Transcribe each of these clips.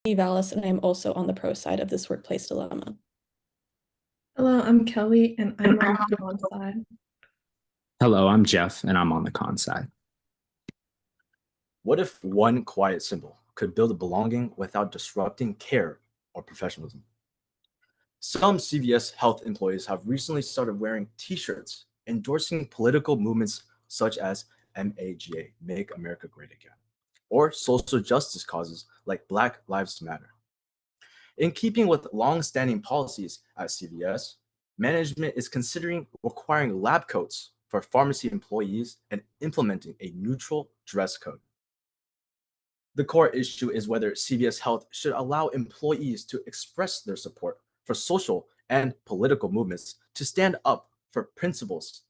Vallis, and I am also on the pro side of this workplace dilemma. Hello, I'm Kelly, and I'm on the con side. Hello, I'm Jeff, and I'm on the con side. What if one quiet symbol could build belonging without disrupting care or professionalism? Some CVS Health employees have recently started wearing t-shirts endorsing political movements such as MAGA, Make America Great Again, or social justice causes like Black Lives Matter. In keeping with long-standing policies at CVS, management is considering requiring lab coats for pharmacy employees and implementing a neutral dress code. The core issue is whether CVS Health should allow employees to express their support for social and political movements to stand up for principles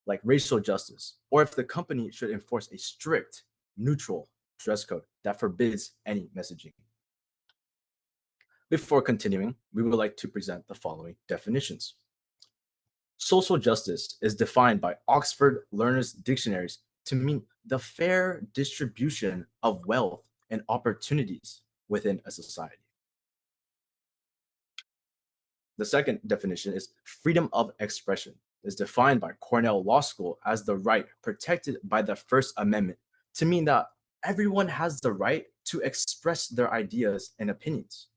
like racial justice, or if the company should enforce a strict, neutral dress code that forbids any messaging. Before continuing, we would like to present the following definitions. Social justice is defined by Oxford Learners' Dictionaries to mean the fair distribution of wealth and opportunities within a society. The second definition is freedom of expression is defined by Cornell Law School as the right protected by the First Amendment to mean that everyone has the right to express their ideas and opinions.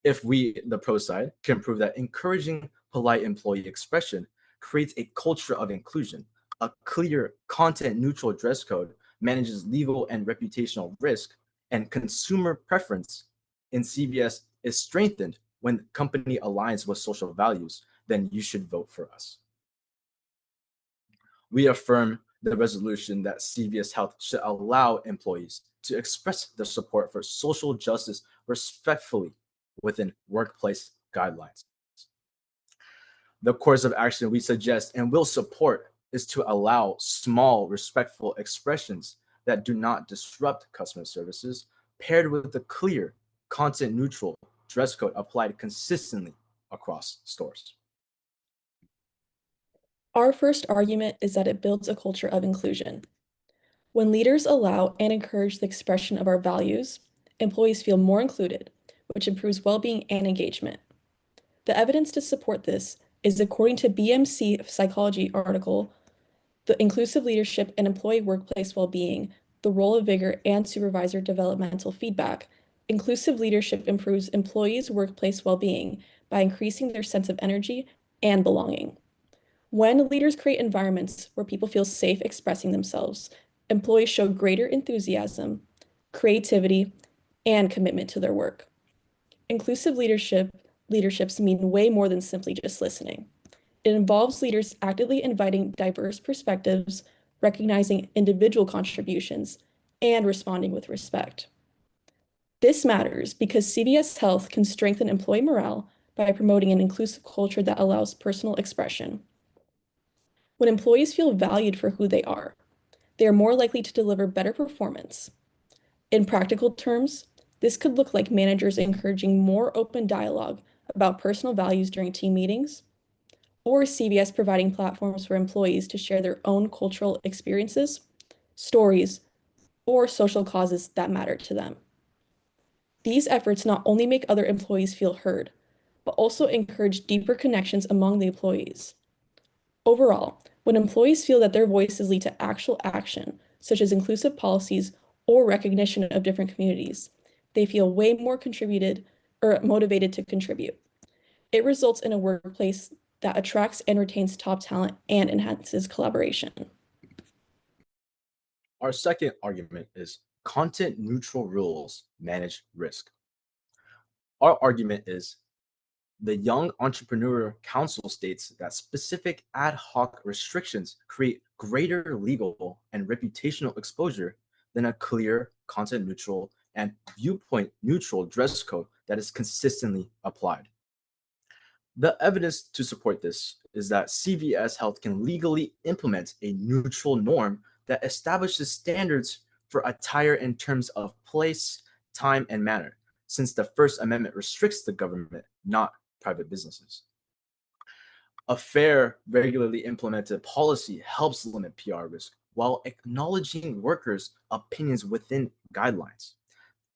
If we, the pro side, can prove that encouraging polite employee expression creates a culture of inclusion, a clear content-neutral dress code manages legal and reputational risk, and consumer preference in CVS is strengthened when the company aligns with social values, then you should vote for us. We affirm the resolution that CVS Health should allow employees to express their support for social justice respectfully within workplace guidelines. The course of action we suggest and will support is to allow small, respectful expressions that do not disrupt customer services, paired with a clear, content-neutral dress code applied consistently across stores. Our first argument is that it builds a culture of inclusion. When leaders allow and encourage the expression of our values, employees feel more included, which improves well-being and engagement. The evidence to support this is according to BMC Psychology article, The Inclusive Leadership and Employee Workplace Well-Being, the Role of Vigor and Supervisor Developmental Feedback. Inclusive leadership improves employees' workplace well-being by increasing their sense of energy and belonging. When leaders create environments where people feel safe expressing themselves, employees show greater enthusiasm, creativity, and commitment to their work. Inclusive leaderships mean way more than simply just listening. It involves leaders actively inviting diverse perspectives, recognizing individual contributions, and responding with respect. This matters because CVS Health can strengthen employee morale by promoting an inclusive culture that allows personal expression. When employees feel valued for who they are more likely to deliver better performance. In practical terms, this could look like managers encouraging more open dialogue about personal values during team meetings, or CVS providing platforms for employees to share their own cultural experiences, stories, or social causes that matter to them. These efforts not only make other employees feel heard, but also encourage deeper connections among the employees. Overall, when employees feel that their voices lead to actual action, such as inclusive policies or recognition of different communities, they feel way more contributed or motivated to contribute. It results in a workplace that attracts and retains top talent and enhances collaboration. Our second argument is content neutral rules manage risk. Our argument is the Young Entrepreneur Council states that specific ad hoc restrictions create greater legal and reputational exposure than a clear, content neutral, and viewpoint neutral dress code that is consistently applied. The evidence to support this is that CVS Health can legally implement a neutral norm that establishes standards for attire in terms of place, time, and manner, since the First Amendment restricts the government, not private businesses. A fair, regularly implemented policy helps limit PR risk while acknowledging workers' opinions within guidelines.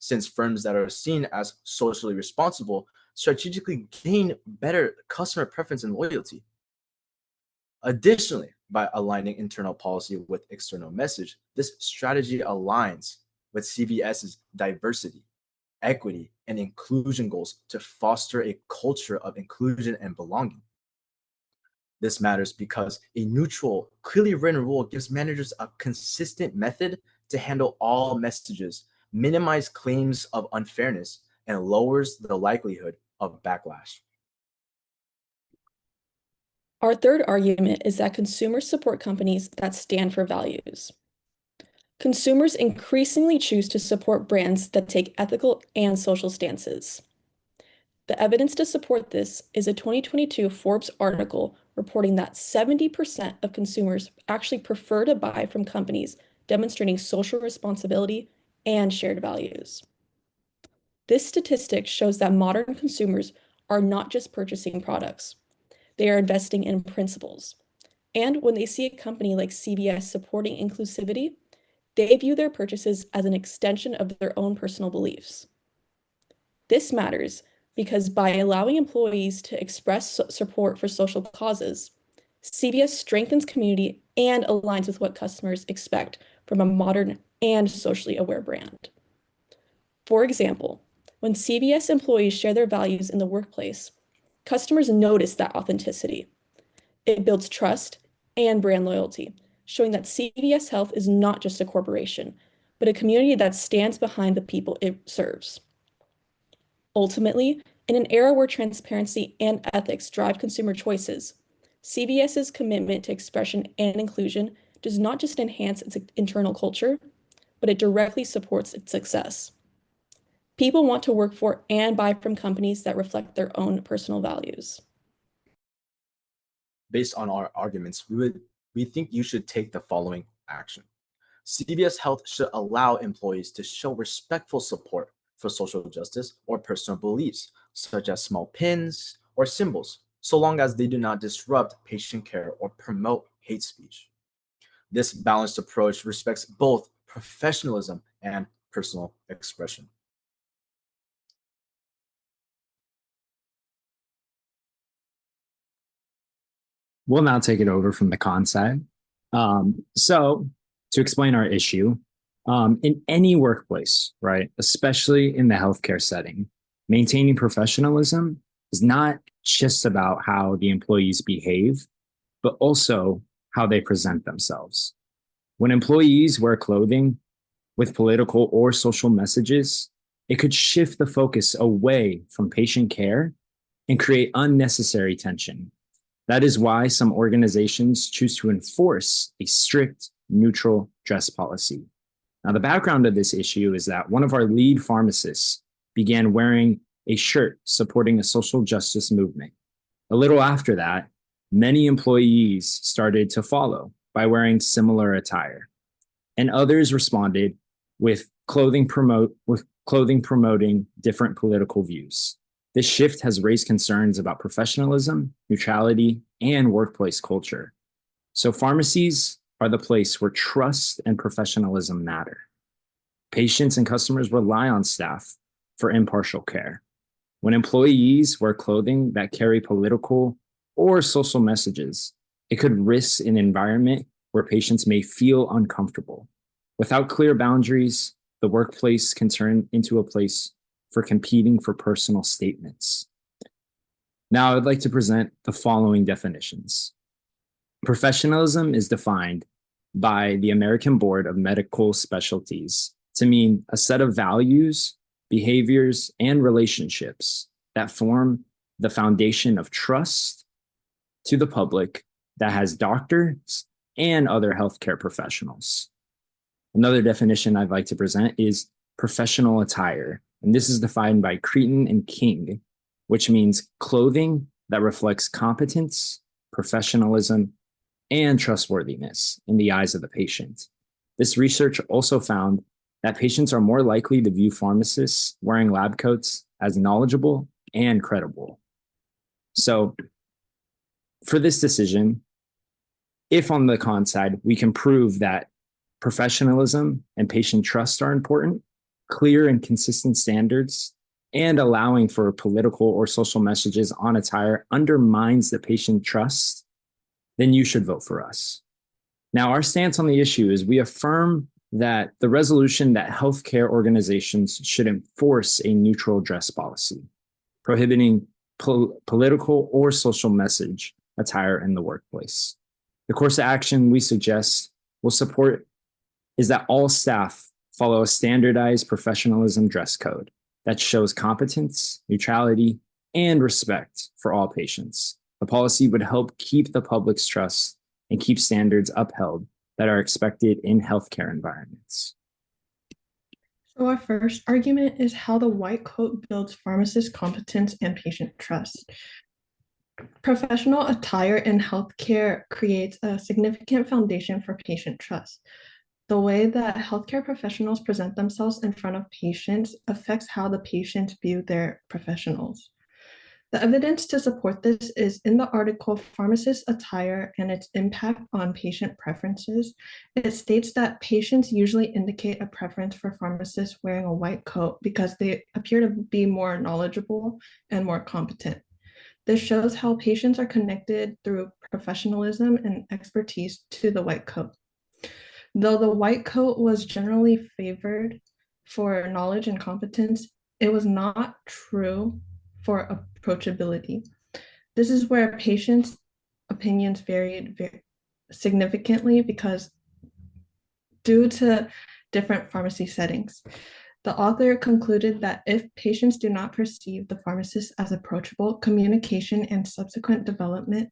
since firms that are seen as socially responsible strategically gain better customer preference and loyalty. Additionally, by aligning internal policy with external message, this strategy aligns with CVS's diversity, equity, and inclusion goals to foster a culture of inclusion and belonging. This matters because a neutral, clearly written rule gives managers a consistent method to handle all messages, minimize claims of unfairness, and lowers the likelihood of backlash. Our third argument is that consumers support companies that stand for values. Consumers increasingly choose to support brands that take ethical and social stances. The evidence to support this is a 2022 Forbes article reporting that 70% of consumers actually prefer to buy from companies demonstrating social responsibility and shared values. This statistic shows that modern consumers are not just purchasing products, they are investing in principles. And when they see a company like CVS supporting inclusivity, they view their purchases as an extension of their own personal beliefs. This matters because by allowing employees to express support for social causes, CVS strengthens community and aligns with what customers expect from a modern and socially aware brand. For example, when CVS employees share their values in the workplace, customers notice that authenticity. It builds trust and brand loyalty, showing that CVS Health is not just a corporation, but a community that stands behind the people it serves. Ultimately, in an era where transparency and ethics drive consumer choices, CVS's commitment to expression and inclusion does not just enhance its internal culture, but it directly supports its success. People want to work for and buy from companies that reflect their own personal values. Based on our arguments, we think you should take the following action. CVS Health should allow employees to show respectful support for social justice or personal beliefs, such as small pins or symbols, so long as they do not disrupt patient care or promote hate speech. This balanced approach respects both professionalism and personal expression. We'll now take it over from the con side. So to explain our issue, in any workplace, right, especially in the healthcare setting, maintaining professionalism is not just about how the employees behave, but also how they present themselves. When employees wear clothing with political or social messages, it could shift the focus away from patient care and create unnecessary tension. That is why some organizations choose to enforce a strict, neutral dress policy. Now, the background of this issue is that one of our lead pharmacists began wearing a shirt supporting a social justice movement. A little after that, many employees started to follow by wearing similar attire, and others responded with clothing promoting different political views. This shift has raised concerns about professionalism, neutrality, and workplace culture. So pharmacies are the place where trust and professionalism matter. Patients and customers rely on staff for impartial care. When employees wear clothing that carry political or social messages, it could risk an environment where patients may feel uncomfortable. Without clear boundaries, the workplace can turn into a place for competing for personal statements. Now, I'd like to present the following definitions. Professionalism is defined by the American Board of Medical Specialties to mean a set of values, behaviors, and relationships that form the foundation of trust to the public that has doctors and other healthcare professionals. Another definition I'd like to present is professional attire. And this is defined by Cretin and King, which means clothing that reflects competence, professionalism, and trustworthiness in the eyes of the patient. This research also found that patients are more likely to view pharmacists wearing lab coats as knowledgeable and credible. So for this decision, if on the con side, we can prove that professionalism and patient trust are important, clear and consistent standards, and allowing for political or social messages on attire undermines the patient trust, then you should vote for us. Now, our stance on the issue is we affirm that the resolution that healthcare organizations should enforce a neutral dress policy, prohibiting political or social message attire in the workplace. The course of action we suggest will support is that all staff follow a standardized professionalism dress code that shows competence, neutrality, and respect for all patients. The policy would help keep the public's trust and keep standards upheld that are expected in healthcare environments. So our first argument is how the white coat builds pharmacist competence and patient trust. Professional attire in healthcare creates a significant foundation for patient trust. The way that healthcare professionals present themselves in front of patients affects how the patients view their professionals. The evidence to support this is in the article Pharmacist Attire and its Impact on Patient Preferences. It states that patients usually indicate a preference for pharmacists wearing a white coat because they appear to be more knowledgeable and more competent. This shows how patients are connected through professionalism and expertise to the white coat. Though the white coat was generally favored for knowledge and competence, it was not true for approachability. This is where patients' opinions varied significantly because due to different pharmacy settings. The author concluded that if patients do not perceive the pharmacist as approachable, communication and subsequent development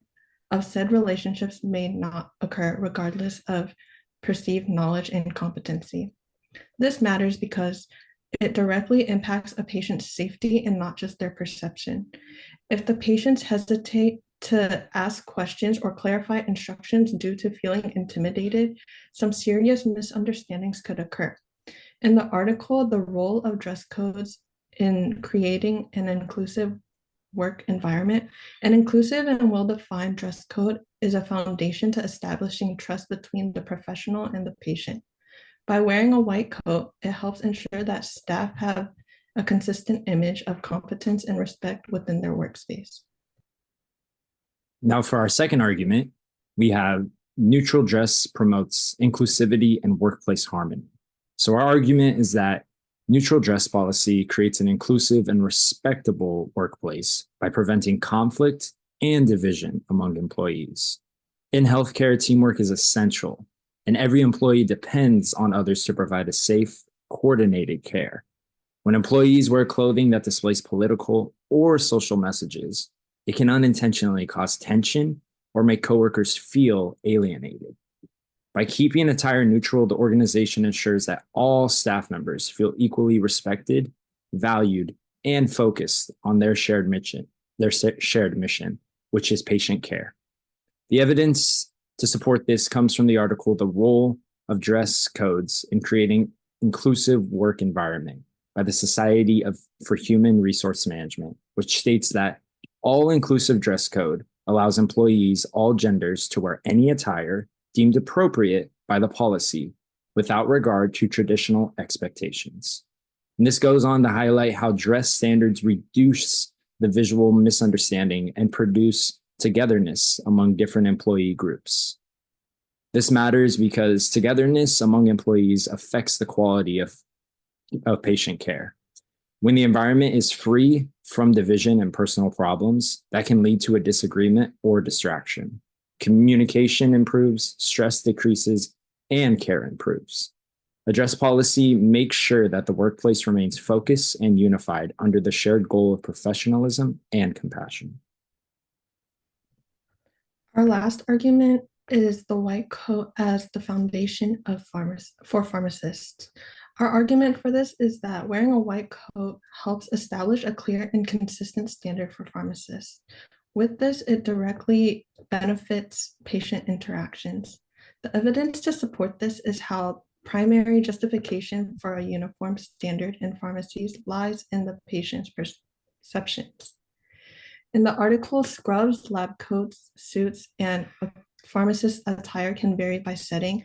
of said relationships may not occur regardless of perceived knowledge and competency. This matters because it directly impacts a patient's safety and not just their perception. If the patients hesitate to ask questions or clarify instructions due to feeling intimidated, some serious misunderstandings could occur. In the article, The Role of Dress Codes in Creating an Inclusive Work Environment, an inclusive and well-defined dress code is a foundation to establishing trust between the professional and the patient. By wearing a white coat, it helps ensure that staff have a consistent image of competence and respect within their workspace. Now, for our second argument, we have neutral dress promotes inclusivity and workplace harmony. So our argument is that neutral dress policy creates an inclusive and respectable workplace by preventing conflict and division among employees. In healthcare, teamwork is essential, and every employee depends on others to provide a safe, coordinated care. When employees wear clothing that displays political or social messages, it can unintentionally cause tension or make coworkers feel alienated. By keeping attire neutral, the organization ensures that all staff members feel equally respected, valued, and focused on their shared mission, which is patient care. The evidence to support this comes from the article, The Role of Dress Codes in Creating Inclusive Work Environment by the Society for Human Resource Management, which states that all-inclusive dress code allows employees, all genders, to wear any attire deemed appropriate by the policy without regard to traditional expectations. And this goes on to highlight how dress standards reduce the visual misunderstanding and produce togetherness among different employee groups. This matters because togetherness among employees affects the quality of patient care. When the environment is free from division and personal problems, that can lead to a disagreement or distraction. Communication improves, stress decreases, and care improves. A dress policy makes sure that the workplace remains focused and unified under the shared goal of professionalism and compassion. Our last argument is the white coat as the foundation for pharmacists. Our argument for this is that wearing a white coat helps establish a clear and consistent standard for pharmacists. With this, it directly benefits patient interactions. The evidence to support this is how primary justification for a uniform standard in pharmacies lies in the patient's perceptions. In the article, Scrubs, Lab Coats, Suits, and a pharmacist's attire can vary by setting,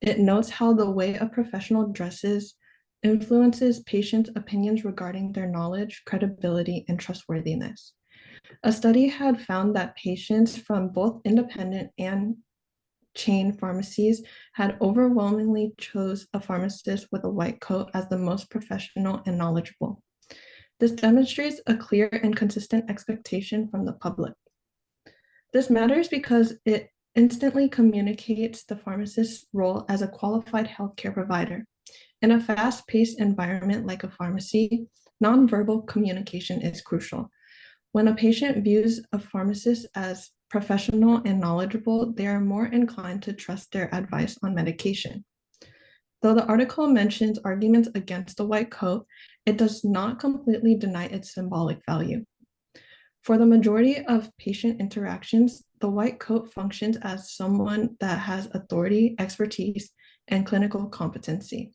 it notes how the way a professional dresses influences patients' opinions regarding their knowledge, credibility, and trustworthiness. A study had found that patients from both independent and chain pharmacies had overwhelmingly chose a pharmacist with a white coat as the most professional and knowledgeable. This demonstrates a clear and consistent expectation from the public. This matters because it instantly communicates the pharmacist's role as a qualified healthcare provider. In a fast-paced environment like a pharmacy, nonverbal communication is crucial. When a patient views a pharmacist as professional and knowledgeable, they are more inclined to trust their advice on medication. Though the article mentions arguments against the white coat, it does not completely deny its symbolic value. For the majority of patient interactions, the white coat functions as someone that has authority, expertise, and clinical competency.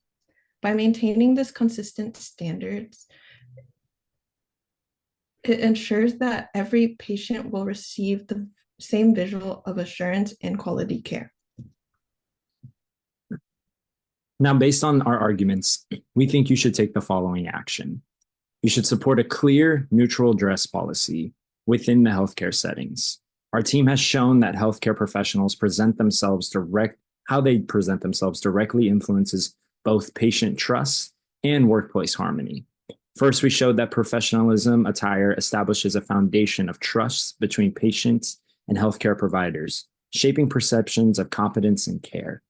By maintaining this consistent standards, it ensures that every patient will receive the same visual of assurance and quality care. Now, based on our arguments, we think you should take the following action. You should support a clear, neutral dress policy within the healthcare settings. Our team has shown that healthcare professionals how they present themselves directly influences both patient trust and workplace harmony. First, we showed that professionalism attire establishes a foundation of trust between patients and healthcare providers, shaping perceptions of competence and care.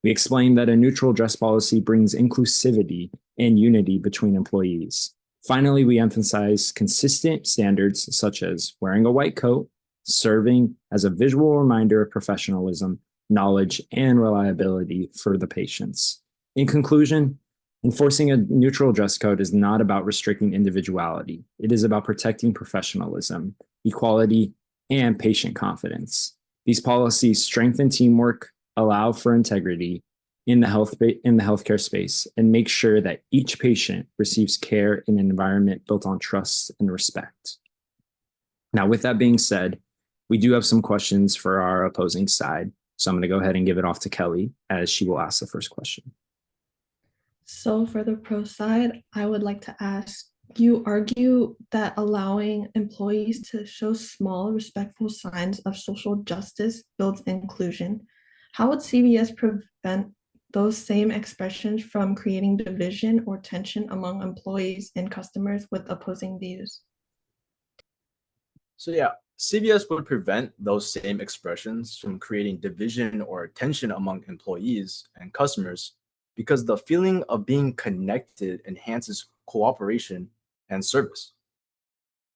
We explained that a neutral dress policy brings inclusivity and unity between employees. Finally, we emphasize consistent standards such as wearing a white coat, serving as a visual reminder of professionalism, knowledge, and reliability for the patients. In conclusion, enforcing a neutral dress code is not about restricting individuality. It is about protecting professionalism, equality, and patient confidence. These policies strengthen teamwork, allow for integrity in the healthcare space, and make sure that each patient receives care in an environment built on trust and respect. Now, with that being said, we do have some questions for our opposing side. So I'm going to go ahead and give it off to Kelly as she will ask the first question. So for the pro side, I would like to ask, you argue that allowing employees to show small, respectful signs of social justice builds inclusion. How would CVS prevent those same expressions from creating division or tension among employees and customers with opposing views? So yeah, CVS would prevent those same expressions from creating division or tension among employees and customers because the feeling of being connected enhances cooperation and service.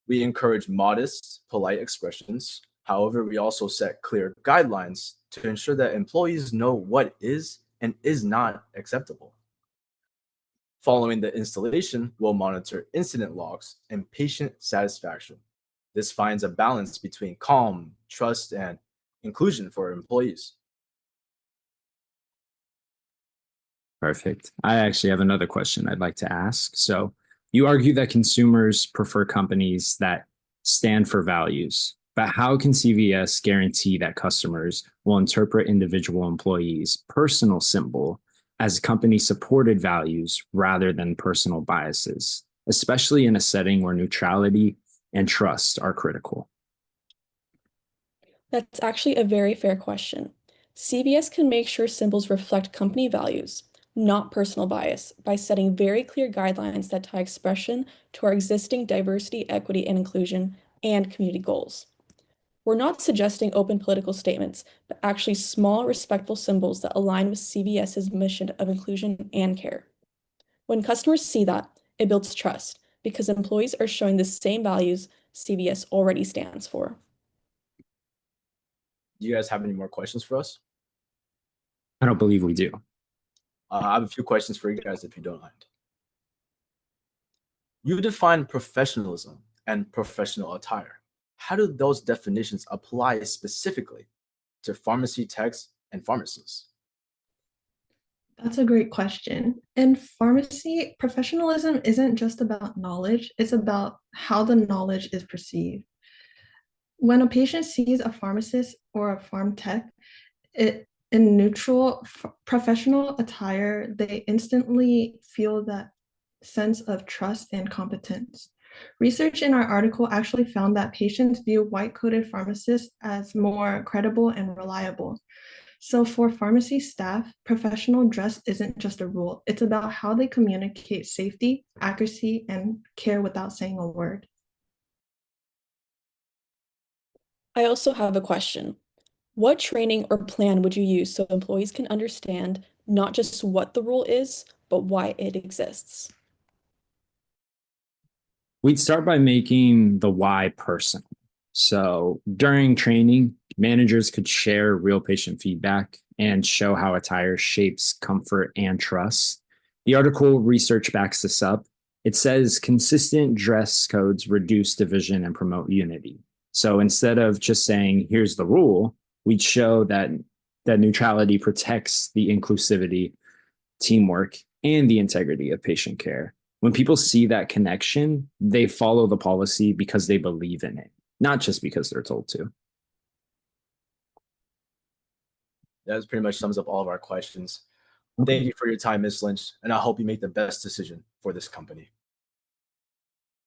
We encourage modest, polite expressions. However, we also set clear guidelines to ensure that employees know what is and is not acceptable. Following the installation, we'll monitor incident logs and patient satisfaction. This finds a balance between calm, trust, and inclusion for employees. Perfect. I actually have another question I'd like to ask. So you argue that consumers prefer companies that stand for values, but how can CVS guarantee that customers will interpret individual employees' personal symbol as company-supported values rather than personal biases, especially in a setting where neutrality and trust are critical? That's actually a very fair question. CVS can make sure symbols reflect company values, not personal bias, by setting very clear guidelines that tie expression to our existing diversity, equity, and inclusion and community goals. We're not suggesting open political statements, but actually small, respectful symbols that align with CVS's mission of inclusion and care. When customers see that, it builds trust because employees are showing the same values CVS already stands for. Do you guys have any more questions for us? I don't believe we do. I have a few questions for you guys if you don't mind. You define professionalism and professional attire. How do those definitions apply specifically to pharmacy techs and pharmacists? That's a great question. In pharmacy, professionalism isn't just about knowledge, it's about how the knowledge is perceived. When a patient sees a pharmacist or a pharm tech, it In neutral professional attire, they instantly feel that sense of trust and competence. Research in our article actually found that patients view white-coated pharmacists as more credible and reliable. So for pharmacy staff, professional dress isn't just a rule. It's about how they communicate safety, accuracy, and care without saying a word. I also have a question. What training or plan would you use so employees can understand not just what the rule is, but why it exists? We'd start by making the why personal. So during training, managers could share real patient feedback and show how attire shapes comfort and trust. The article research backs this up. It says consistent dress codes reduce division and promote unity. So instead of just saying, here's the rule, we'd show that neutrality protects the inclusivity, teamwork, and the integrity of patient care. When people see that connection, they follow the policy because they believe in it, not just because they're told to. That pretty much sums up all of our questions. Thank you for your time, Ms. Lynch, and I hope you make the best decision for this company.